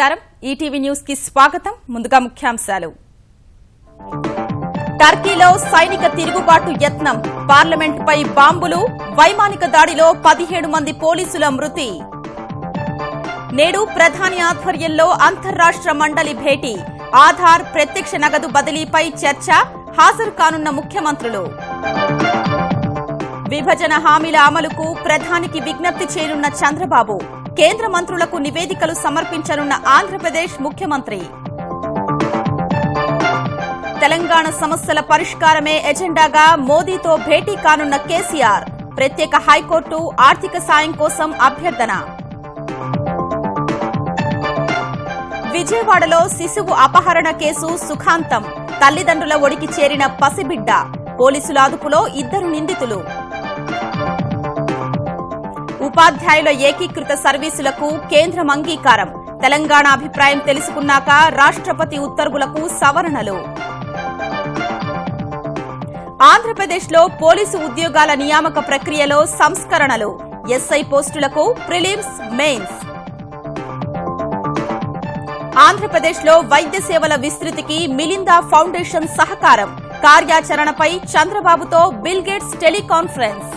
నమస్కారం ETV news కి స్వాగతం ముందుగా ముఖ్యాంశాలు టర్కీలో సైనిక తిరుగుబాటు యత్నం పార్లమెంట్ పై బాంబులు వైమానిక దాడిలో 17 మంది పోలీసుల మృతి నేడు ప్రధాని ఆధ్వర్యంలో అంతర్రాష్ట్ర మండలి భేటీ ఆధార్ ప్రత్యక్ష నగదు బదిలీపై చర్చ హాజరు కానున్న ముఖ్యమంత్రులు విభజన హామీల అమలుకు ప్రధానికి విజ్ఞప్తి చేయనున్న చంద్రబాబు కేంద్ర మంత్రులకు నివేదికలు సమర్పించనున్న ఆంధ్రప్రదేశ్ ముఖ్యమంత్రి తెలంగాణ సమస్యల పరిష్కారమే ఎజెండాగా మోదీతో భేటీ కానున్న కేసీఆర్ ప్రత్యేక హైకోర్టు ఆర్థిక సాయం కోసం అభ్యర్థన విజయవాడలో శిశువు అపహరణ కేసు సుఖాంతం తల్లిదండ్రుల ఒడికి చేరిన పసిబిడ్డ పోలీసుల అదుపులో 2 నిందితులు ఉపాధ్యాయుల ఏకీకృత సర్వీసులకు కేంద్రం అంగీకారం తెలంగాణ అభిప్రాయం తెలుసుకున్నాక రాష్ట్రపతి ఉత్తర్వులకు సవరణలు ఆంధ్రప్రదేశ్లో పోలీసు ఉద్యోగాల నియామక ప్రక్రియలో సంస్కరణలు ఎస్ఐ పోస్టులకు ప్రిలిమ్స్ మెయిన్స్ ఆంధ్రప్రదేశ్లో వైద్య సేవల విస్తృతికి మిలిందా ఫౌండేషన్ సహకారం కార్యాచరణపై చంద్రబాబుతో బిల్ గేట్స్ టెలికాన్ఫరెన్స్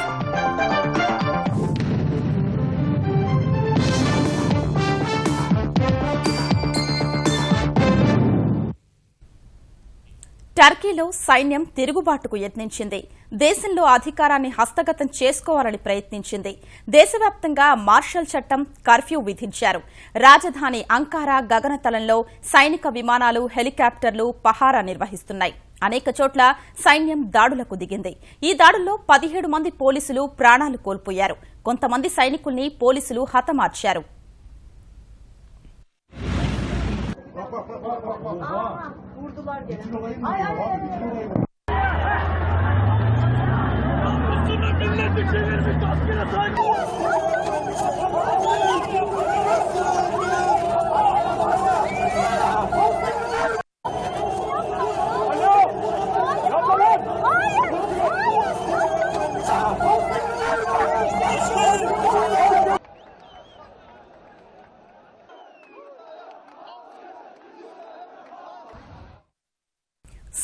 టర్కీలో సైన్యం తిరుగుబాటుకు యత్నించింది దేశంలో అధికారాన్ని హస్తగతం చేసుకోవాలని ప్రయత్నించింది దేశవ్యాప్తంగా మార్షల్ చట్టం కర్ఫ్యూ విధించారు రాజధాని అంకారా గగనతలంలో సైనిక విమానాలు హెలికాప్టర్లు పహారా నిర్వహిస్తున్నాయి అనేక చోట్ల సైన్యం దాడులకు దిగింది ఈ దాడుల్లో 17 మంది పోలీసులు ప్రాణాలు కోల్పోయారు కొంతమంది సైనికుల్ని పోలీసులు హతమార్చారు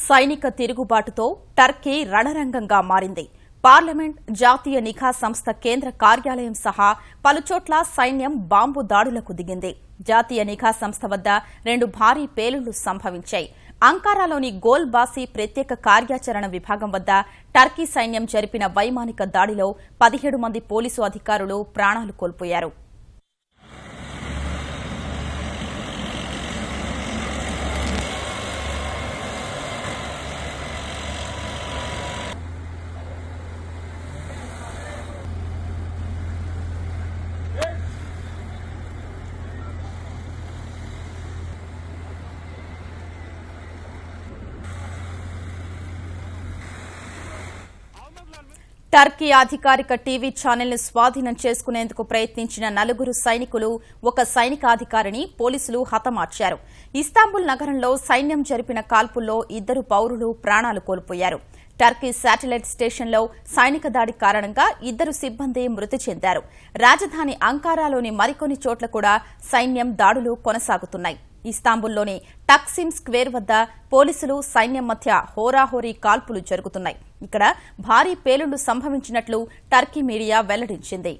సైనిక తిరుగుబాటుతో టర్కీ రణరంగంగా మారింది పార్లమెంట్ జాతీయ నిఘా సంస్థ కేంద్ర కార్యాలయం సహా పలుచోట్ల సైన్యం బాంబు దాడులకు దిగింది జాతీయ నిఘా సంస్థ వద్ద 2 భారీ పేలుళ్లు సంభవించాయి అంకారాలోని గోల్బాసీ ప్రత్యేక కార్యాచరణ విభాగం వద్ద టర్కీ సైన్యం జరిపిన వైమానిక దాడిలో 17 మంది పోలీసు అధికారులు ప్రాణాలు కోల్పోయారు టర్కీ అధికారిక టీవీ ఛానల్ను స్వాధీనం చేసుకునేందుకు ప్రయత్నించిన 4 సైనికులు ఒక సైనికాధికారిని పోలీసులు హతమార్చారు ఇస్తాంబుల్ నగరంలో సైన్యం జరిపిన కాల్పుల్లో 2 పౌరులు ప్రాణాలు కోల్పోయారు టర్కీ శాటిలైట్ స్టేషన్లో సైనిక దాడి కారణంగా 2 సిబ్బంది మృతి చెందారు రాజధాని అంకారాలోని మరికొన్ని చోట్ల కూడా సైన్యం దాడులు కొనసాగుతున్నాయి ఇస్తాంబుల్లోని టక్సిమ్ స్క్వేర్ వద్ద పోలీసులు సైన్యం మధ్య హోరాహోరీ కాల్పులు జరుగుతున్నాయి ఇక్కడ భారీ పేలుళ్లు సంభవించినట్లు టర్కీ మీడియా వెల్లడించింది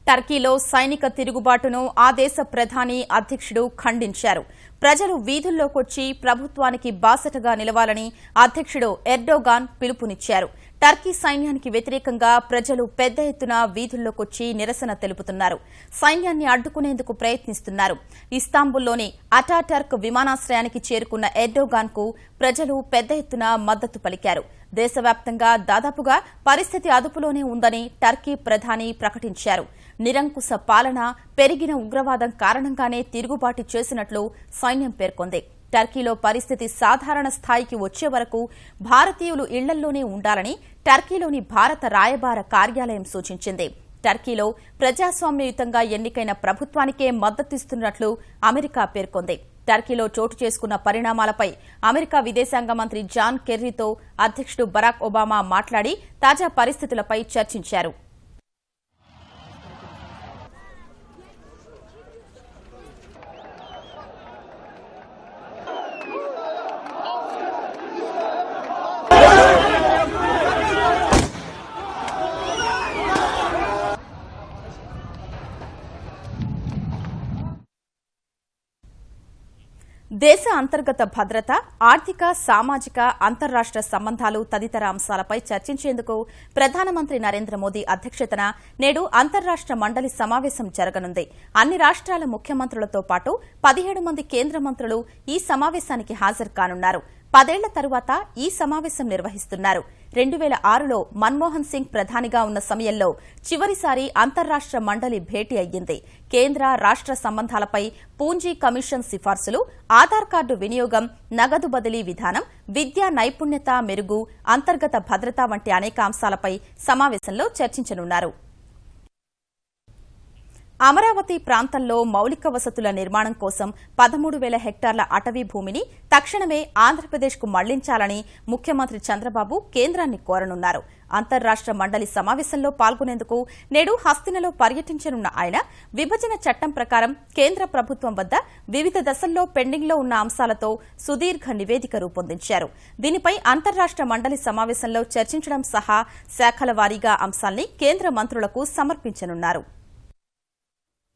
టర్కీలో సైనిక తిరుగుబాటును ఆ దేశ ప్రధాని అధ్యక్షుడు ఖండించారు ప్రజలు వీధుల్లోకొచ్చి ప్రభుత్వానికి బాసటగా నిలవాలని అధ్యక్షుడు ఎర్డోగాన్ పిలుపునిచ్చారు టర్కీ సైన్యానికి వ్యతిరేకంగా ప్రజలు పెద్ద ఎత్తున వీధుల్లోకొచ్చి నిరసన తెలుపుతున్నారు సైన్యాన్ని అడ్డుకునేందుకు ప్రయత్నిస్తున్నారు ఇస్తాంబుల్లోని అటాటర్క్ విమానాశ్రయానికి చేరుకున్న ఎర్డోగాన్ కు ప్రజలు పెద్ద ఎత్తున మద్దతు పలికారు దేశవ్యాప్తంగా దాదాపుగా పరిస్థితి అదుపులోనే ఉందని టర్కీ ప్రధాని ప్రకటించారు నిరంకుశ పాలన, పెరిగిన ఉగ్రవాదం కారణంగానే తిరుగుబాటు చేసినట్లు సైన్యం పేర్కొంది. టర్కీలో పరిస్థితి సాధారణ స్థాయికి వచ్చే వరకు భారతీయులు ఇళ్లల్లోనే ఉండాలని టర్కీలోని భారత రాయబార కార్యాలయం సూచించింది. టర్కీలో ప్రజాస్వామ్యయుతంగా ఎన్నికైన ప్రభుత్వానికే మద్దతిస్తున్నట్లు అమెరికా పేర్కొంది. టర్కీలో చోటు చేసుకున్న పరిణామాలపై అమెరికా విదేశాంగ మంత్రి జాన్ కెర్రీతో అధ్యక్షుడు బరాక్ ఒబామా మాట్లాడి తాజా పరిస్థితులపై చర్చించారు. దేశ అంతర్గత భద్రత, ఆర్థిక, సామాజిక, అంతర్రాష్ట్ర సంబంధాలు తదితర అంశాలపై చర్చించేందుకు ప్రధానమంత్రి నరేంద్ర మోదీ అధ్యక్షతన నేడు అంతర్రాష్ట్ర మండలి సమావేశం జరగనుంది. అన్ని రాష్ట్రాల ముఖ్యమంత్రులతో పాటు 17 మంది కేంద్ర మంత్రులు ఈ సమావేశానికి హాజరు కానున్నారు. 10 ఏళ్ల తరువాత ఈ సమావేశం నిర్వహిస్తున్నారు. 2006లో మన్మోహన్ సింగ్ ప్రధానిగా ఉన్న సమయంలో చివరిసారి అంతర్రాష్ట్ర మండలి భేటీ అయ్యింది. కేంద్ర, రాష్ట్ర సంబంధాలపై పూంజీ కమిషన్ సిఫార్సులు, ఆధార్ కార్డు వినియోగం, నగదు బదిలీ విధానం, విద్యా నైపుణ్యత మెరుగు, అంతర్గత భద్రత వంటి అనేక అంశాలపై సమావేశంలో చర్చించనున్నారు. అమరావతి ప్రాంతంలో మౌలిక వసతుల నిర్మాణం కోసం 13,000 హెక్టార్ల అటవీ భూమిని తక్షణమే ఆంధ్రప్రదేశ్కు మళ్లించాలని ముఖ్యమంత్రి చంద్రబాబు కేంద్రాన్ని కోరనున్నారు. అంతర్రాష్ట్ర మండలి సమావేశంలో పాల్గొనేందుకు నేడు హస్తినలో పర్యటించనున్న ఆయన విభజన చట్టం ప్రకారం కేంద్ర ప్రభుత్వం వద్ద వివిధ దశల్లో పెండింగ్లో ఉన్న అంశాలతో సుదీర్ఘ నివేదిక రూపొందించారు. దీనిపై అంతర్రాష్ట్ర మండలి సమావేశంలో చర్చించడం సహా శాఖల వారీగా అంశాల్ని కేంద్ర మంత్రులకు సమర్పించనున్నారు.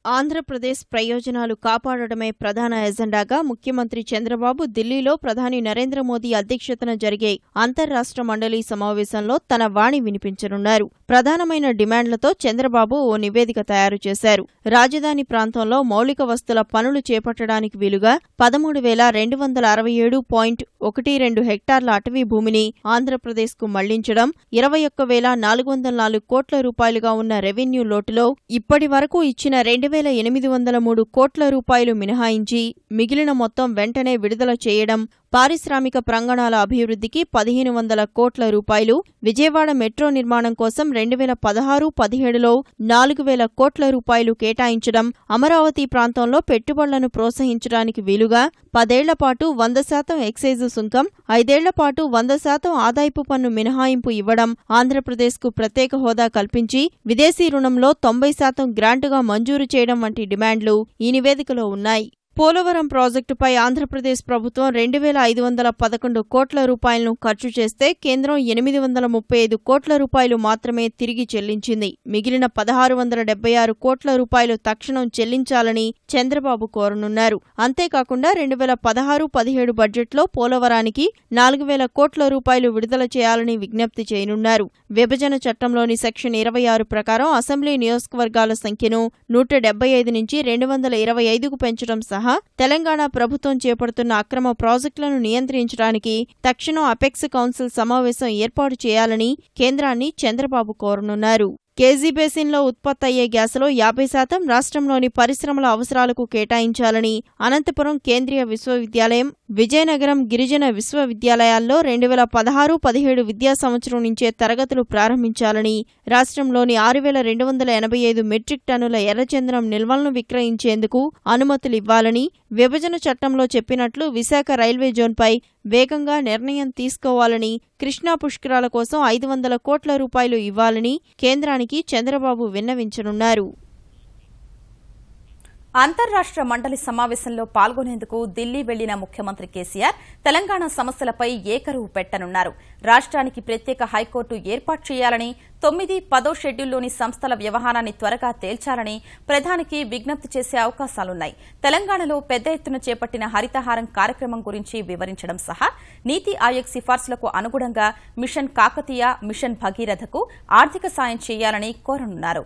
ఆంధ్రప్రదేశ్ ప్రయోజనాలు కాపాడడమే ప్రధాన ఎజెండాగా ముఖ్యమంత్రి చంద్రబాబు ఢిల్లీలో ప్రధాని నరేంద్ర మోదీ అధ్యక్షతన జరిగే అంతర్రాష్ట్ర మండలి సమావేశంలో తన వాణి వినిపించనున్నారు. ప్రధానమైన డిమాండ్లతో చంద్రబాబు ఓ నివేదిక తయారు చేశారు. రాజధాని ప్రాంతంలో మౌలిక వస్తుల పనులు చేపట్టడానికి వీలుగా 13,267.12 హెక్టార్ల అటవీ భూమిని ఆంధ్రప్రదేశ్కు మళ్లించడం, 21,404 కోట్ల రూపాయలుగా ఉన్న రెవెన్యూ లోటులో ఇప్పటి వరకు ఇచ్చిన 2,803 కోట్ల రూపాయలు మినహాయించి మిగిలిన మొత్తం వెంటనే విడుదల చేయడం, పారిశ్రామిక ప్రాంగణాల అభివృద్ధికి 1,500 కోట్ల రూపాయలు, విజయవాడ మెట్రో నిర్మాణం కోసం 2016-17లో 4,000 కోట్ల రూపాయలు కేటాయించడం, అమరావతి ప్రాంతంలో పెట్టుబడులను ప్రోత్సహించడానికి వీలుగా 10 ఏళ్ల పాటు 100% ఎక్సైజు సుంకం, 5 ఏళ్ల పాటు 100% ఆదాయపు పన్ను మినహాయింపు ఇవ్వడం, ఆంధ్రప్రదేశ్కు ప్రత్యేక హోదా కల్పించి విదేశీ రుణంలో 90% గ్రాంటుగా మంజూరు చేయడం వంటి డిమాండ్లు ఈ నివేదికలో ఉన్నాయి. పోలవరం ప్రాజెక్టుపై ఆంధ్రప్రదేశ్ ప్రభుత్వం 2,511 కోట్ల రూపాయలను ఖర్చు చేస్తే కేంద్రం 835 కోట్ల రూపాయలు మాత్రమే తిరిగి చెల్లించింది. మిగిలిన 1,676 కోట్ల రూపాయలు తక్షణం చెల్లించాలని చంద్రబాబు కోరనున్నారు. అంతేకాకుండా 2016-17 బడ్జెట్లో పోలవరానికి 4,000 కోట్ల రూపాయలు విడుదల చేయాలని విజ్ఞప్తి చేయనున్నారు. విభజన చట్టంలోని సెక్షన్ 26 ప్రకారం అసెంబ్లీ నియోజకవర్గాల సంఖ్యను 175 నుంచి 225కు పెంచడం సహా తెలంగాణ ప్రభుత్వం చేపడుతున్న అక్రమ ప్రాజెక్టులను నియంత్రించడానికి తక్షణం అపెక్స్ కౌన్సిల్ సమావేశం ఏర్పాటు చేయాలని కేంద్రాన్ని చంద్రబాబు కోరనున్నారు. కేజీ బేసిన్లో ఉత్పత్తయ్యే గ్యాస్లో 50% రాష్ట్రంలోని పరిశ్రమల అవసరాలకు కేటాయించాలని అనంతపురం కేంద్రీయ విశ్వవిద్యాలయం, విజయనగరం గిరిజన విశ్వవిద్యాలయాల్లో 2016-17 విద్యా సంవత్సరం నుంచే తరగతులు ప్రారంభించాలని, రాష్ట్రంలోని 6,285 మెట్రిక్ టన్నుల ఎర్రచందనం నిల్వలను విక్రయించేందుకు అనుమతులివ్వాలని, విభజన చట్టంలో చెప్పినట్లు విశాఖ రైల్వే జోన్పై వేగంగా నిర్ణయం తీసుకోవాలని, కృష్ణా పుష్కరాల కోసం 500 కోట్ల రూపాయలు ఇవ్వాలని కేంద్రానికి చంద్రబాబు విన్నవించనున్నారు. అంతర్రాష్ట్ర మండలి సమావేశంలో పాల్గొనేందుకు ఢిల్లీ వెళ్లిన ముఖ్యమంత్రి కేసీఆర్ తెలంగాణ సమస్యలపై ఏకరువు పెట్టనున్నారు. రాష్ట్రానికి ప్రత్యేక హైకోర్టు ఏర్పాటు చేయాలని, 9-10 షెడ్యూల్లోని సంస్థల వ్యవహారాన్ని త్వరగా తేల్చాలని ప్రధానికి విజ్ఞప్తి చేసే అవకాశాలున్నాయి. తెలంగాణలో పెద్ద ఎత్తున చేపట్టిన హరితహారం కార్యక్రమం గురించి వివరించడం సహా నీతి ఆయోగ్ సిఫార్సులకు అనుగుణంగా మిషన్ కాకతీయ, మిషన్ భగీరథకు ఆర్థిక సాయం చేయాలని కోరనున్నారు.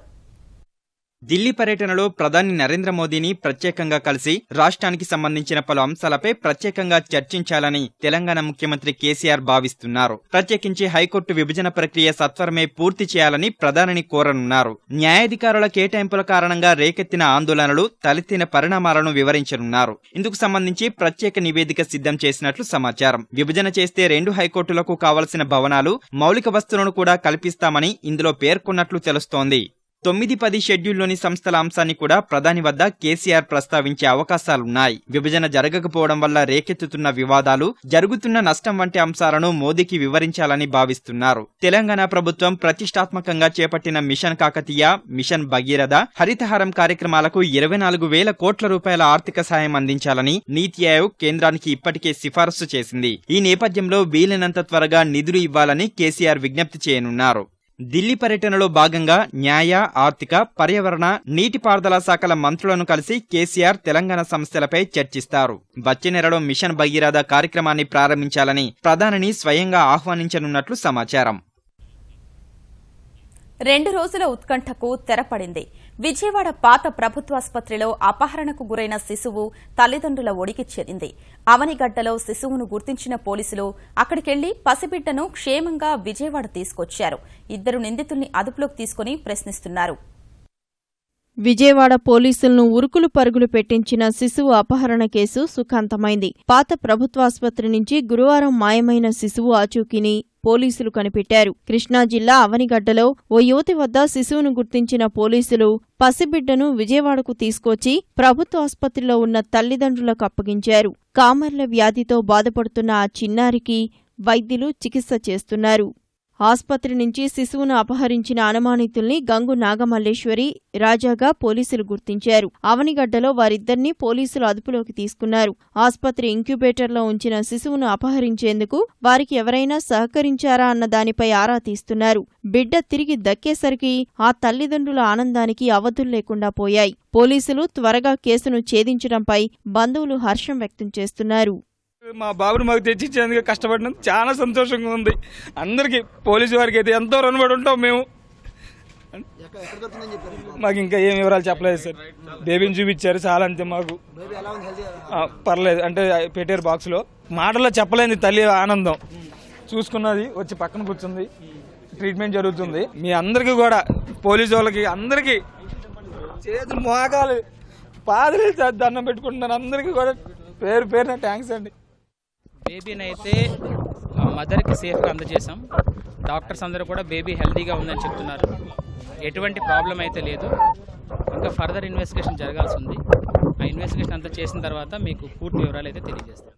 ఢిల్లీ పర్యటనలో ప్రధాని నరేంద్ర మోదీని ప్రత్యేకంగా కలిసి రాష్ట్రానికి సంబంధించిన పలు అంశాలపై ప్రత్యేకంగా చర్చించాలని తెలంగాణ ముఖ్యమంత్రి కేసీఆర్ భావిస్తున్నారు. ప్రత్యేకించి హైకోర్టు విభజన ప్రక్రియ సత్వరమే పూర్తి చేయాలని ప్రధానిని కోరనున్నారు. న్యాయాధికారుల కేటాయింపుల కారణంగా రేకెత్తిన ఆందోళనలు, తలెత్తిన పరిణామాలను వివరించనున్నారు. ఇందుకు సంబంధించి ప్రత్యేక నివేదిక సిద్ధం చేసినట్లు సమాచారం. విభజన చేస్తే 2 హైకోర్టులకు కావలసిన భవనాలు, మౌలిక వస్తువులను కూడా కల్పిస్తామని ఇందులో పేర్కొన్నట్లు తెలుస్తోంది. 9-10 షెడ్యూల్లోని సంస్థల అంశాన్ని కూడా ప్రధాని వద్ద కేసీఆర్ ప్రస్తావించే అవకాశాలున్నాయి. విభజన జరగకపోవడం వల్ల రేకెత్తుతున్న వివాదాలు, జరుగుతున్న నష్టం వంటి అంశాలను మోదీకి వివరించాలని భావిస్తున్నారు. తెలంగాణ ప్రభుత్వం ప్రతిష్టాత్మకంగా చేపట్టిన మిషన్ కాకతీయ, మిషన్ భగీరథ, హరితహారం కార్యక్రమాలకు 24,000 కోట్ల రూపాయల ఆర్థిక సాయం అందించాలని నీతి ఆయోగ్ కేంద్రానికి ఇప్పటికే సిఫారసు చేసింది. ఈ నేపథ్యంలో వీలైనంత త్వరగా నిధులు ఇవ్వాలని కేసీఆర్ విజ్ఞప్తి చేయనున్నారు. ఢిల్లీ పర్యటనలో భాగంగా న్యాయ, ఆర్థిక, పర్యావరణ, నీటిపారుదల శాఖల మంత్రులను కలిసి కేసీఆర్ తెలంగాణ సమస్యలపై చర్చిస్తారు. వచ్చే నెలలో మిషన్ భగీరథ కార్యక్రమాన్ని ప్రారంభించాలని ప్రధానిని స్వయంగా ఆహ్వానించనున్నట్లు సమాచారం. 2 రోజుల ఉత్కంఠకు తెరపడింది. విజయవాడ పాత ప్రభుత్వాసుపత్రిలో అపహరణకు గురైన శిశువు తల్లిదండ్రుల ఒడికి చేరింది. అవనిగడ్డలో శిశువును గుర్తించిన పోలీసులు అక్కడికెళ్లి పసిబిడ్డను క్షేమంగా విజయవాడ తీసుకొచ్చారు. 2 నిందితుల్ని అదుపులోకి తీసుకుని ప్రశ్నిస్తున్నారు. విజయవాడ పోలీసులను ఉరుకులు పరుగులు పెట్టించిన శిశువు అపహరణ కేసు సుఖాంతమైంది. పాత ప్రభుత్వాసుపత్రి నుంచి గురువారం మాయమైన శిశువు ఆచూకీని పోలీసులు కనిపెట్టారు. కృష్ణా జిల్లా అవనిగడ్డలో ఓ యువతి వద్ద శిశువును గుర్తించిన పోలీసులు పసిబిడ్డను విజయవాడకు తీసుకొచ్చి ప్రభుత్వాసుపత్రిలో ఉన్న తల్లిదండ్రులకు అప్పగించారు. కామర్ల వ్యాధితో బాధపడుతున్న ఆ చిన్నారికి వైద్యులు చికిత్స చేస్తున్నారు. ఆస్పత్రి నుంచి శిశువును అపహరించిన అనుమానితుల్ని గంగు నాగమల్లేశ్వరి, రాజాగా పోలీసులు గుర్తించారు. అవనిగడ్డలో వారిద్దరినీ పోలీసులు అదుపులోకి తీసుకున్నారు. ఆస్పత్రి ఇంక్యుబేటర్లో ఉంచిన శిశువును అపహరించేందుకు వారికి ఎవరైనా సహకరించారా అన్న దానిపై ఆరా తీస్తున్నారు. బిడ్డ తిరిగి దక్కేసరికి ఆ తల్లిదండ్రుల ఆనందానికి అవధుల్లేకుండా పోయాయి. పోలీసులు త్వరగా కేసును ఛేదించడంపై బంధువులు హర్షం వ్యక్తం చేస్తున్నారు. మా బాబుని మాకు తెచ్చిచ్చేందుకు కష్టపడినందుకు చాలా సంతోషంగా ఉంది. అందరికి పోలీసు వారికి అయితే ఎంతో రుణపడి ఉంటాం మేము. మాకు ఇంకా ఏం వివరాలు చెప్పలేదు సార్. బేబీని చూపించారు చాలా, అంతే. మాకు పర్లేదు అంటే పెట్టారు బాక్స్లో. మాటల్లో చెప్పలేని తల్లి ఆనందం. చూసుకున్నది వచ్చి పక్కన కూర్చుంది, ట్రీట్మెంట్ జరుగుతుంది. మీ అందరికీ కూడా పోలీసు వాళ్ళకి అందరికీ చేతులు మోకాలు పాదలే దండం పెట్టుకుంటున్నాను. అందరికీ కూడా పేరు పేరున థ్యాంక్స్ అండి. బేబీని అయితే మదర్కి సేఫ్గా అందజేసాం. డాక్టర్స్ అందరూ కూడా బేబీ హెల్తీగా ఉందని చెప్తున్నారు. ఎటువంటి ప్రాబ్లం అయితే లేదు. ఇంకా ఫర్దర్ ఇన్వెస్టిగేషన్ జరగాల్సి ఉంది. ఆ ఇన్వెస్టిగేషన్ అంతా చేసిన తర్వాత మీకు పూర్తి వివరాలు అయితే తెలియజేస్తాం.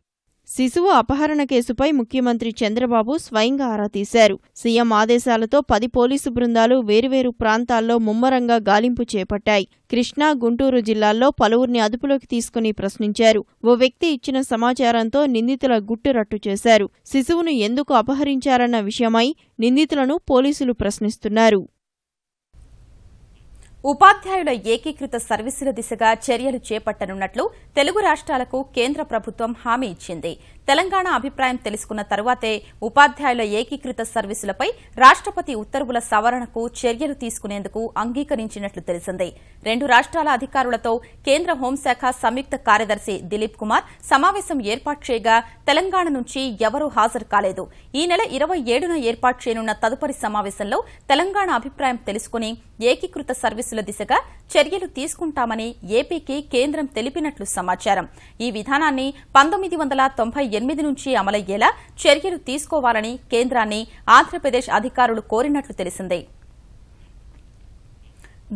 శిశువు అపహరణ కేసుపై ముఖ్యమంత్రి చంద్రబాబు స్వయంగా ఆరా తీశారు. సీఎం ఆదేశాలతో 10 పోలీసు బృందాలు వేరువేరు ప్రాంతాల్లో ముమ్మరంగా గాలింపు చేపట్టాయి. కృష్ణా, గుంటూరు జిల్లాల్లో పలువురిని అదుపులోకి తీసుకుని ప్రశ్నించారు. ఓ వ్యక్తి ఇచ్చిన సమాచారంతో నిందితుల గుట్టు రట్టు చేశారు. శిశువును ఎందుకు అపహరించారన్న విషయమై నిందితులను పోలీసులు ప్రశ్నిస్తున్నారు. ఉపాధ్యాయుల ఏకీకృత సర్వీసుల దిశగా చర్యలు చేపట్టనున్నట్లు తెలుగు రాష్ట్రాలకు కేంద్ర ప్రభుత్వం హామీ ఇచ్చింది. తెలంగాణ అభిప్రాయం తెలుసుకున్న తరువాతే ఉపాధ్యాయుల ఏకీకృత సర్వీసులపై రాష్ట్రపతి ఉత్తర్వుల సవరణకు చర్యలు తీసుకునేందుకు అంగీకరించినట్లు తెలిసింది. 2 రాష్ట్రాల అధికారులతో కేంద్ర హోంశాఖ సంయుక్త కార్యదర్శి దిలీప్ కుమార్ సమావేశం ఏర్పాటు చేయగా తెలంగాణ నుంచి ఎవరూ హాజరు కాలేదు. ఈ నెల 27న ఏర్పాటు చేయనున్న తదుపరి సమావేశంలో తెలంగాణ అభిప్రాయం తెలుసుకుని ఏకీకృత సర్వీసుల దిశగా చర్యలు తీసుకుంటామని ఏపీకి కేంద్రం తెలిపినట్లు సమాచారం. ఈ విధానాన్ని 1998 నుంచి అమలయ్యేలా చర్యలు తీసుకోవాలని కేంద్రాన్ని ఆంధ్రప్రదేశ్ అధికారులు కోరినట్లు తెలిసింది.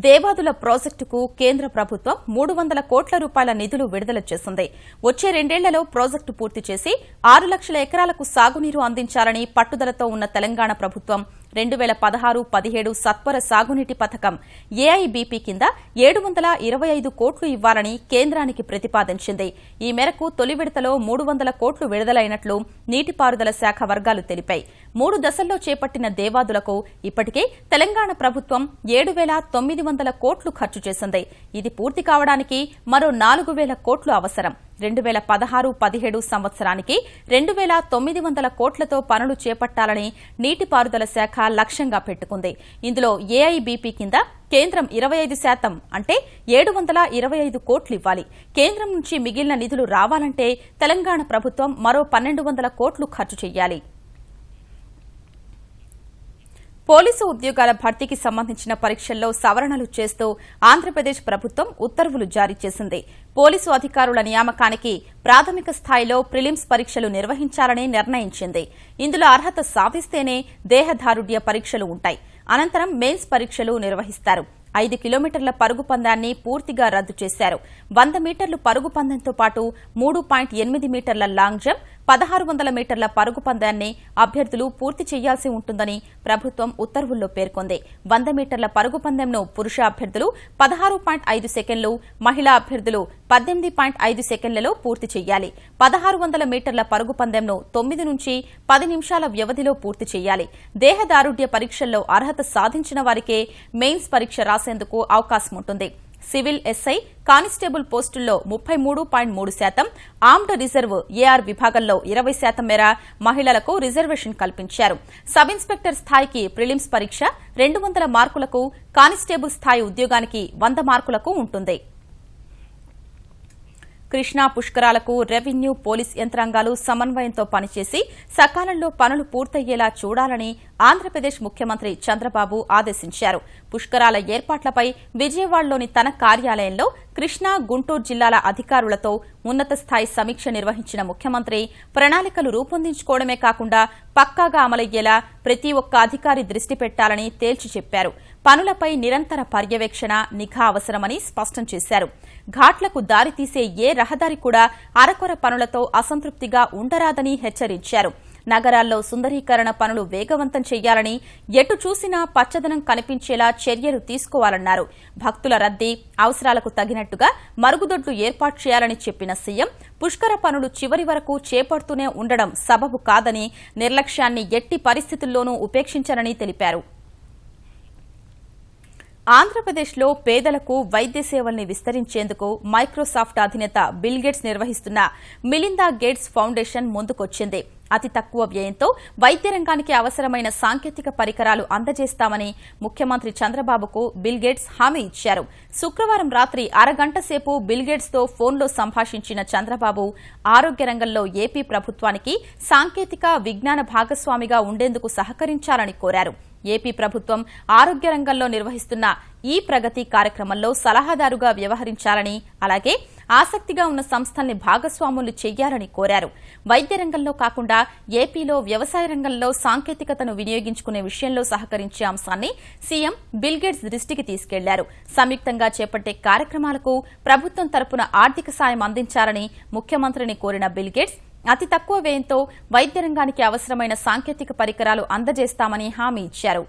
దేవాదుల ప్రాజెక్టుకు కేంద్ర ప్రభుత్వం 300 కోట్ల రూపాయల నిధులు విడుదల చేసింది. వచ్చే 2 ఏళ్లలో ప్రాజెక్టు పూర్తి చేసి 6 లక్షల ఎకరాలకు సాగునీరు అందించాలని పట్టుదలతో ఉన్న తెలంగాణ ప్రభుత్వం 2016-17 సత్వర సాగునీటి పథకం ఏఐబీపీ కింద 725 కోట్లు ఇవ్వాలని కేంద్రానికి ప్రతిపాదించింది. ఈ మేరకు తొలి విడతలో 300 కోట్లు విడుదలైనట్లు నీటిపారుదల శాఖ వర్గాలు తెలిపాయి. 3 దశల్లో చేపట్టిన దేవాదులకు ఇప్పటికే తెలంగాణ ప్రభుత్వం 7,900 కోట్లు ఖర్చు చేసింది. ఇది పూర్తి కావడానికి మరో 4,000 కోట్లు అవసరం. 2016-17 సంవత్సరానికి 2,900 కోట్లతో పనులు చేపట్టాలని నీటిపారుదల శాఖ లక్ష్యంగా పెట్టుకుంది. ఇందులో ఏఐబీపీ కింద కేంద్రం 25% అంటే 725 కోట్లు ఇవ్వాలి. కేంద్రం నుంచి మిగిలిన నిధులు రావాలంటే తెలంగాణ ప్రభుత్వం మరో 1,200 కోట్లు ఖర్చు చేయాలి. పోలీసు ఉద్యోగాల భర్తీకి సంబంధించిన పరీక్షల్లో సవరణలు చేస్తూ ఆంధ్రప్రదేశ్ ప్రభుత్వం ఉత్తర్వులు జారీ చేసింది. పోలీసు అధికారుల నియామకానికి ప్రాథమిక స్థాయిలో ప్రిలిమ్స్ పరీక్షలు నిర్వహించాలని నిర్ణయించింది. ఇందులో అర్హత సాధిస్తేనే దేహదారుఢ్య పరీక్షలు ఉంటాయి. అనంతరం మెయిన్స్ పరీక్షలు నిర్వహిస్తారు. 5 కిలోమీటర్ల పరుగు పందాన్ని పూర్తిగా రద్దు చేశారు. 100 మీటర్లు పరుగు పందెంతో పాటు 3.8 మీటర్ల లాంగ్ జంప్, 1600 మీటర్ల పరుగు పందాన్ని అభ్యర్థులు పూర్తి చేయాల్సి ఉంటుందని ప్రభుత్వం ఉత్తర్వుల్లో పేర్కొంది. 100 మీటర్ల పరుగు పందెంను పురుష అభ్యర్థులు 16.5 సెకండ్లు, మహిళా అభ్యర్థులు 18.5 సెకండ్లలో పూర్తి చేయాలి. 1600 మీటర్ల పరుగు పందెంను 9 నుంచి 10 నిమిషాల వ్యవధిలో పూర్తి చేయాలి. దేహదారుఢ్య పరీక్షల్లో అర్హత సాధించిన వారికే మెయిన్స్ పరీక్ష రాసేందుకు అవకాశం ఉంటుంది. సివిల్ ఎస్ఐ, కానిస్టేబుల్ పోస్టుల్లో 33.3%, ఆర్మ్డ్ రిజర్వ్ ఏఆర్ విభాగంలో 20% మేర మహిళలకు రిజర్వేషన్ కల్పించారు. సబ్ ఇన్స్పెక్టర్ స్థాయికి ప్రిలిమ్స్ పరీక్ష 200 మార్కులకు, కానిస్టేబుల్ స్థాయి ఉద్యోగానికి 100 మార్కులకు ఉంటుంది. కృష్ణా పుష్కరాలకు రెవెన్యూ, పోలీస్ యంత్రాంగాలు సమన్వయంతో పనిచేసి సకాలంలో పనులు పూర్తయ్యేలా చూడాలని ఆంధ్రప్రదేశ్ ముఖ్యమంత్రి చంద్రబాబు ఆదేశించారు. పుష్కరాల ఏర్పాట్లపై విజయవాడలోని తన కార్యాలయంలో కృష్ణా, గుంటూరు జిల్లాల అధికారులతో ఉన్నత స్థాయి సమీక్ష నిర్వహించిన ముఖ్యమంత్రి ప్రణాళికలు రూపొందించుకోవడమే కాకుండా పక్కాగా అమలయ్యేలా ప్రతి ఒక్క అధికారి దృష్టి పెట్టాలని తేల్చి చెప్పారు. పనులపై నిరంతర పర్యవేక్షణ, నిఘా అవసరమని స్పష్టం చేశారు. ఘాట్లకు దారితీసే ఏ రహదారి కూడా అరకొర పనులతో అసంతృప్తిగా ఉండరాదని హెచ్చరించారు. నగరాల్లో సుందరీకరణ పనులు వేగవంతం చేయాలని, ఎటు చూసినా పచ్చదనం కనిపించేలా చర్యలు తీసుకోవాలన్నారు. భక్తుల రద్దీ, అవసరాలకు తగినట్టుగా మరుగుదొడ్లు ఏర్పాటు చేయాలని చెప్పిన సీఎం పుష్కర పనులు చివరి వరకు చేపడుతూనే ఉండడం సబబు కాదని, నిర్లక్ష్యాన్ని ఎట్టి పరిస్థితుల్లోనూ ఉపేక్షించరని తెలిపారు. ఆంధ్రప్రదేశ్లో పేదలకు వైద్య సేవల్ని విస్తరించేందుకు మైక్రోసాఫ్ట్ అధినేత బిల్ గేట్స్ నిర్వహిస్తున్న మిలిందా గేట్స్ ఫౌండేషన్ ముందుకొచ్చింది. అతి తక్కువ వ్యయంతో వైద్య రంగానికి అవసరమైన సాంకేతిక పరికరాలు అందజేస్తామని ముఖ్యమంత్రి చంద్రబాబుకు బిల్ గేట్స్ హామీ ఇచ్చారు. శుక్రవారం రాత్రి అరగంట సేపు బిల్ గేట్స్తో ఫోన్లో సంభాషించిన చంద్రబాబు ఆరోగ్య రంగంలో ఏపీ ప్రభుత్వానికి సాంకేతిక, విజ్ఞాన భాగస్వామిగా ఉండేందుకు సహకరించాలని కోరారు. ఏపీ ప్రభుత్వం ఆరోగ్య రంగంలో నిర్వహిస్తున్న ఈ ప్రగతి కార్యక్రమంలో సలహాదారుగా వ్యవహరించాలని, అలాగే ఆసక్తిగా ఉన్న సంస్థల్ని భాగస్వాములు చేయాలని కోరారు. వైద్య రంగంలో కాకుండా ఏపీలో వ్యవసాయ రంగంలో సాంకేతికతను వినియోగించుకునే విషయంలో సహకరించే అంశాన్ని సీఎం బిల్ గేట్స్ దృష్టికి తీసుకెళ్లారు. సంయుక్తంగా చేపట్టే కార్యక్రమాలకు ప్రభుత్వం తరపున ఆర్థిక సాయం అందించాలని ముఖ్యమంత్రిని కోరిన బిల్ గేట్స్ అతి తక్కువ వ్యయంతో వైద్య రంగానికి అవసరమైన సాంకేతిక పరికరాలు అందజేస్తామని హామీ ఇచ్చారు.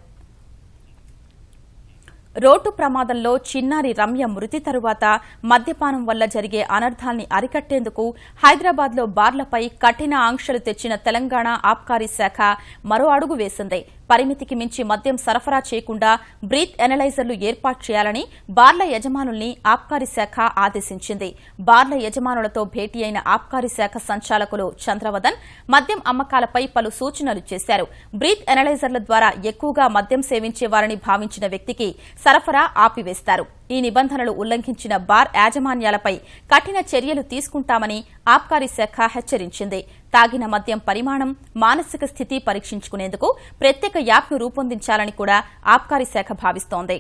రోడ్డు ప్రమాదంలో చిన్నారి రమ్య మృతి తరువాత మద్యపానం వల్ల జరిగే అనర్థాల్ని అరికట్టేందుకు హైదరాబాద్లో బార్లపై కఠిన ఆంక్షలు తెచ్చిన తెలంగాణ ఆబ్కారీ శాఖ మరో అడుగు వేసింది. పరిమితికి మించి మద్యం సరఫరా చేయకుండా బ్రీత్ ఎనలైజర్లు ఏర్పాటు చేయాలని బార్ల యజమానుల్ని ఆబ్కారీ శాఖ ఆదేశించింది. బార్ల యజమానులతో భేటీ అయిన ఆబ్కారీ శాఖ సంచాలకులు చంద్రవదన్ మద్యం అమ్మకాలపై పలు సూచనలు చేశారు. బ్రీత్ ఎనలైజర్ల ద్వారా ఎక్కువగా మద్యం సేవించేవారని భావించిన వ్యక్తికి సరఫరా ఆపివేస్తారు. ఈ నిబంధనలు ఉల్లంఘించిన బార్ యాజమాన్యాలపై కఠిన చర్యలు తీసుకుంటామని ఆబ్కారీ శాఖ హెచ్చరించింది. తాగిన మద్యం పరిమాణం, మానసిక స్థితి పరీక్షించుకునేందుకు ప్రత్యేక యాప్ను రూపొందించాలని కూడా ఆబ్కారీ శాఖ భావిస్తోంది.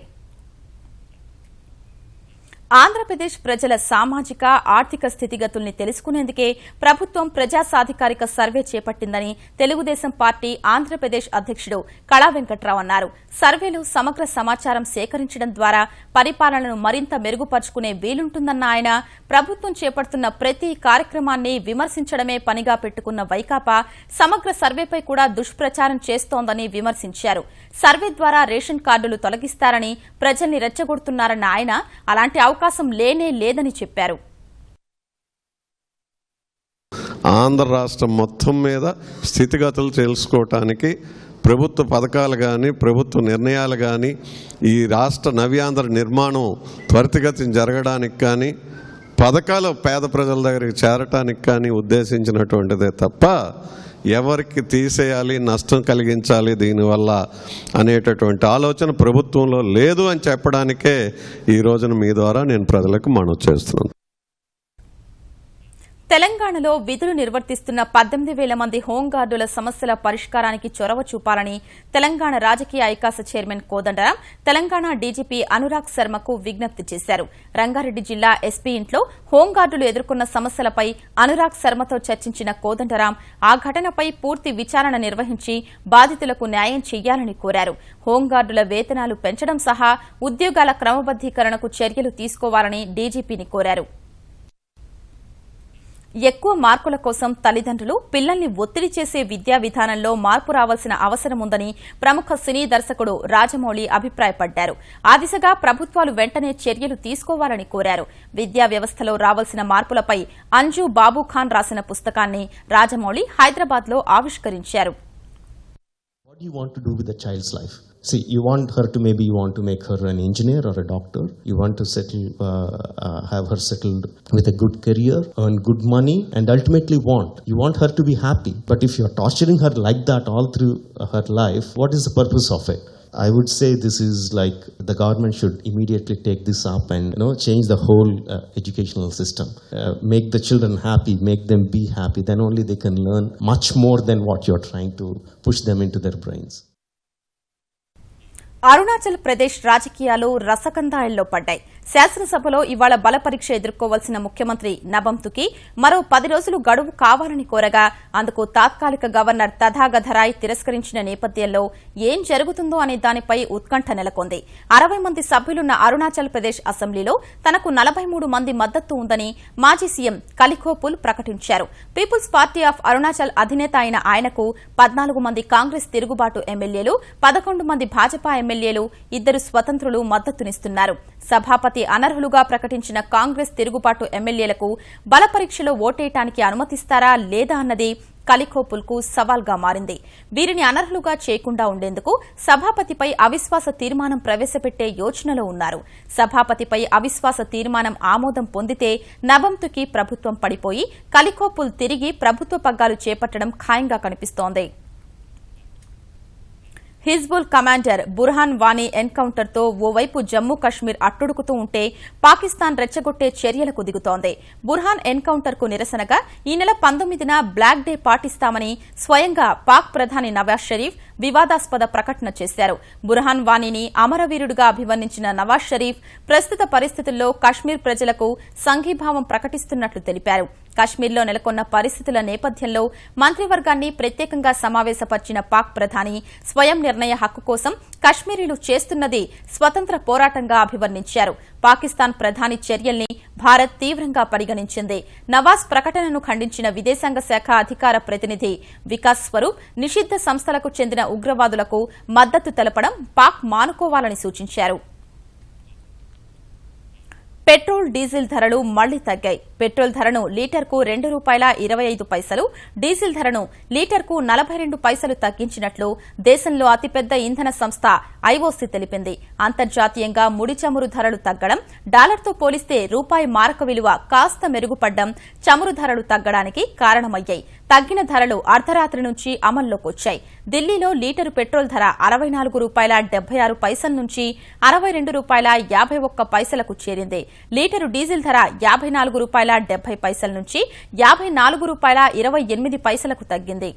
ఆంధ్రప్రదేశ్ ప్రజల సామాజిక, ఆర్థిక స్థితిగతుల్ని తెలుసుకునేందుకే ప్రభుత్వం ప్రజా సాధికారిక సర్వే చేపట్టిందని తెలుగుదేశం పార్టీ ఆంధ్రప్రదేశ్ అధ్యక్షుడు కళా వెంకట్రావు అన్నారు. సర్వేలో సమగ్ర సమాచారం సేకరించడం ద్వారా పరిపాలనను మరింత మెరుగుపరుచుకునే వీలుంటుందన్న ఆయన ప్రభుత్వం చేపడుతున్న ప్రతి కార్యక్రమాన్ని విమర్శించడమే పనిగా పెట్టుకున్న వైకాపా సమగ్ర సర్వేపై కూడా దుష్ప్రచారం చేస్తోందని విమర్శించారు. సర్వే ద్వారా రేషన్ కార్డులు తొలగిస్తారని ప్రజల్ని రెచ్చగొడుతున్నారన్న ఆయన అలాంటి అవకాశం లేనే లేదని చెప్పారు. ఆంధ్ర రాష్ట్రం మొత్తం మీద స్థితిగతులు తెలుసుకోవటానికి ప్రభుత్వ పథకాలు కానీ, ప్రభుత్వ నిర్ణయాలు కానీ, ఈ రాష్ట్ర నవ్యాంధ్ర నిర్మాణం త్వరితగతిన జరగడానికి కానీ, పథకాలు పేద ప్రజల దగ్గరికి చేరటానికి కానీ ఉద్దేశించినటువంటిదే తప్ప ఎవరికి తీసేయాలి, నష్టం కలిగించాలి దీనివల్ల అనేటటువంటి ఆలోచన ప్రభుత్వంలో లేదు అని చెప్పడానికే ఈ రోజున మీ ద్వారా నేను ప్రజలకు మనవి చేస్తున్నాను. తెలంగాణలో విధులు నిర్వర్తిస్తున్న 18,000 మంది హోంగార్డుల సమస్యల పరిష్కారానికి చొరవ చూపాలని తెలంగాణ రాజకీయ ఐకాస చైర్మన్ కోదండరాం తెలంగాణ డీజీపీ అనురాగ్ శర్మకు విజ్ఞప్తి చేశారు. రంగారెడ్డి జిల్లా ఎస్పీ ఇంట్లో హోంగార్డులు ఎదుర్కొన్న సమస్యలపై అనురాగ్ శర్మతో చర్చించిన కోదండరాం ఆ ఘటనపై పూర్తి విచారణ నిర్వహించి బాధితులకు న్యాయం చేయాలని కోరారు. హోంగార్డుల వేతనాలు పెంచడం సహా ఉద్యోగాల క్రమబద్దీకరణకు చర్యలు తీసుకోవాలని డీజీపీని కోరారు. ఎక్కువ మార్కుల కోసం తల్లిదండ్రులు పిల్లల్ని ఒత్తిడి చేసే విద్యా విధానంలో మార్పు రావాల్సిన అవసరముందని ప్రముఖ సినీ దర్శకుడు రాజమౌళి అభిప్రాయపడ్డారు. ఆ దిశగా ప్రభుత్వాలు వెంటనే చర్యలు తీసుకోవాలని కోరారు. విద్యా వ్యవస్థలో రావాల్సిన మార్పులపై అంజు బాబుఖాన్ రాసిన పుస్తకాన్ని రాజమౌళి హైదరాబాద్లో ఆవిష్కరించారు. What do you want to do with a child's life? See, you want to make her an engineer or a doctor. You want to have her settled with a good career, earn good money, and ultimately you want her to be happy. But if you're torturing her like that all through her life, what is the purpose of it? I would say this is like the government should immediately take this up and change the whole educational system. Make the children happy, make them be happy. Then only they can learn much more than what you're trying to push them into their brains. Arunachal Pradesh రాజకీయాలు రసకందాయంలో పడ్డాయి. శాసనసభలో ఇవాళ బలపరీక్ష ఎదుర్కోవాల్సిన ముఖ్యమంత్రి నబంతుకి మరో 10 రోజులు గడువు కావాలని కోరగా అందుకు తాత్కాలిక గవర్నర్ తథాగతరాయ్ తిరస్కరించిన నేపథ్యంలో ఏం జరుగుతుందో అనే దానిపై ఉత్కంఠ నెలకొంది. 60 మంది సభ్యులున్న అరుణాచల్ ప్రదేశ్ అసెంబ్లీలో తనకు 43 మంది మద్దతు ఉందని మాజీ సీఎం కలిఖోపుల్ ప్రకటించారు. పీపుల్స్ పార్టీ ఆఫ్ అరుణాచల్ అధినేత అయిన ఆయనకు 14 మంది కాంగ్రెస్ తిరుగుబాటు ఎమ్మెల్యేలు, 11 మంది భాజపా ఎమ్మెల్యేలు, 2 స్వతంత్రులు మద్దతునిస్తున్నారు. సభాపతి అనర్హులుగా ప్రకటించిన కాంగ్రెస్ తిరుగుబాటు ఎమ్మెల్యేలకు బలపరీక్షలో ఓటేయటానికి అనుమతిస్తారా లేదా అన్నది కలిఖోపుల్కు సవాల్గా మారింది. వీరిని అనర్హులుగా చేయకుండా ఉండేందుకు సభాపతిపై అవిశ్వాస తీర్మానం ప్రవేశపెట్టే యోచనలో ఉన్నారు. సభాపతిపై అవిశ్వాస తీర్మానం ఆమోదం పొందితే నబంతుకి ప్రభుత్వం పడిపోయి కలిఖోపుల్ తిరిగి ప్రభుత్వ పగ్గాలు చేపట్టడం ఖాయంగా కనిపిస్తోంది. హిజ్బుల్ కమాండర్ బుర్హాన్ వానీ ఎన్కౌంటర్తో ఓవైపు జమ్మూ కశ్మీర్ అట్టుడుకుతూ ఉంటే పాకిస్తాన్ రెచ్చగొట్టే చర్యలకు దిగుతోంది. బుర్హాన్ ఎన్కౌంటర్కు నిరసనగా ఈ నెల 19న బ్లాక్ డే పాటిస్తామని స్వయంగా పాక్ ప్రధాని నవాజ్ షరీఫ్ వివాదాస్పద ప్రకటన చేశారు. బుర్హాన్ వానీని అమరవీరుడిగా అభివర్ణించిన నవాజ్ షరీఫ్ ప్రస్తుత పరిస్థితుల్లో కశ్మీర్ ప్రజలకు సంఘీభావం ప్రకటిస్తున్నట్లు తెలిపారు. కశ్మీర్లో నెలకొన్న పరిస్థితుల నేపథ్యంలో మంత్రివర్గాన్ని ప్రత్యేకంగా సమావేశపరిచిన పాక్ ప్రధాని స్వయం నిర్ణయ హక్కు కోసం కశ్మీరీలు చేస్తున్నది స్వతంత్ర పోరాటంగా అభివర్ణించారు. పాకిస్తాన్ ప్రధాని చర్యల్ని భారత్ తీవ్రంగా పరిగణించింది. నవాజ్ ప్రకటనను ఖండించిన విదేశాంగ శాఖ అధికార ప్రతినిధి వికాస్ స్వరూప్ నిషిద్ధ సంస్థలకు చెందిన ఉగ్రవాదులకు మద్దతు తెలపడం పాక్ మానుకోవాలని సూచించారు. పెట్రోల్, డీజిల్ ధరలు మళ్లీ తగ్గాయి. పెట్రోల్ ధరను లీటర్కు ₹2.25, డీజిల్ ధరను లీటర్కు 42 పైసలు తగ్గించినట్లు దేశంలో అతిపెద్ద ఇంధన సంస్థ ఐఓసీ తెలిపింది. అంతర్జాతీయంగా ముడి చమురు ధరలు తగ్గడం, డాలర్తో పోలిస్తే రూపాయి మారక విలువ కాస్త మెరుగుపడ్డం చమురు ధరలు తగ్గడానికి కారణమయ్యాయి. తగ్గిన ధరలు అర్ధరాత్రి నుంచి అమల్లోకి వచ్చాయి. ఢిల్లీలో లీటరు పెట్రోల్ ధర ₹64.76 నుంచి ₹62.51కు చేరింది. లీటరు డీజిల్ ధర ₹54.70 నుంచి ₹54.28కు తగ్గింది.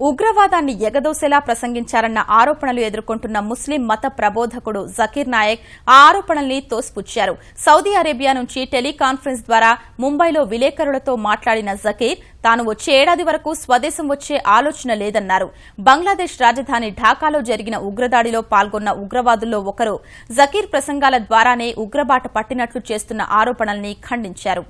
ఉగ్రవాదాన్ని ఎగదోసేలా ప్రసంగించారన్న ఆరోపణలు ఎదుర్కొంటున్న ముస్లిం మత ప్రబోధకుడు జకీర్ నాయక్ ఆ ఆరోపణల్ని తోసిపుచ్చారు. సౌదీ అరేబియా నుంచి టెలికాన్ఫరెన్స్ ద్వారా ముంబైలో విలేకరులతో మాట్లాడిన జకీర్ తాను వచ్చే ఏడాది వరకు స్వదేశం వచ్చే ఆలోచన లేదన్నారు. బంగ్లాదేశ్ రాజధాని ఢాకాలో జరిగిన ఉగ్రదాడిలో పాల్గొన్న ఉగ్రవాదుల్లో ఒకరు జకీర్ ప్రసంగాల ద్వారానే ఉగ్రబాట పట్టినట్లు చేస్తున్న ఆరోపణల్ని ఖండించారు.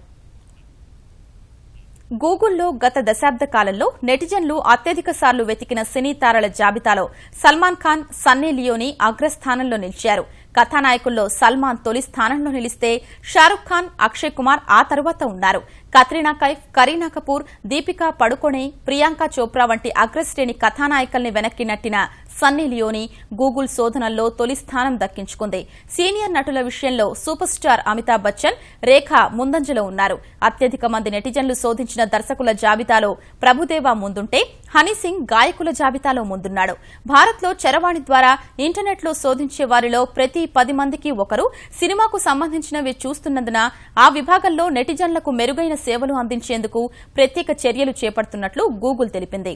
గూగుల్లో గత దశాబ్ద కాలంలో నెటిజన్లు అత్యధిక సార్లు వెతికిన సినీ తారల జాబితాలో సల్మాన్ ఖాన్, సన్నీ లియోని అగ్రస్థానంలో నిలిచారు. కథానాయకుల్లో సల్మాన్ తొలి స్థానంలో నిలిస్తే షారుఖ్ ఖాన్, అక్షయ్ కుమార్ ఆ తర్వాత ఉన్నారు. కత్రినా కైఫ్, కరీనా కపూర్, దీపికా పడుకొనే, ప్రియాంక చోప్రా వంటి అగ్రశ్రేణి కథానాయకుల్ని వెనక్కి నట్టిన సన్నీ లియోనీ గూగుల్ శోధనల్లో తొలి స్థానం దక్కించుకుంది. సీనియర్ నటుల విషయంలో సూపర్ స్టార్ అమితాబ్ బచ్చన్, రేఖ ముందంజలో ఉన్నారు. అత్యధిక మంది నెటిజన్లు శోధించిన దర్శకుల జాబితాలో ప్రభుదేవా ముందుంటే హనీసింగ్ గాయకుల జాబితాలో ముందున్నాడు. భారత్లో చరవాణి ద్వారా ఇంటర్నెట్లో శోధించే వారిలో ప్రతి 10 మందికి ఒకరు సినిమాకు సంబంధించినవి చూస్తున్నందున ఆ విభాగంలో నెటిజన్లకు మెరుగైన సేవలు అందించేందుకు ప్రత్యేక చర్యలు చేపడుతున్నట్లు గూగుల్ తెలిపింది.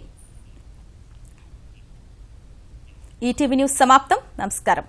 ఈటీవీ న్యూస్ సమాప్తం. నమస్కారం.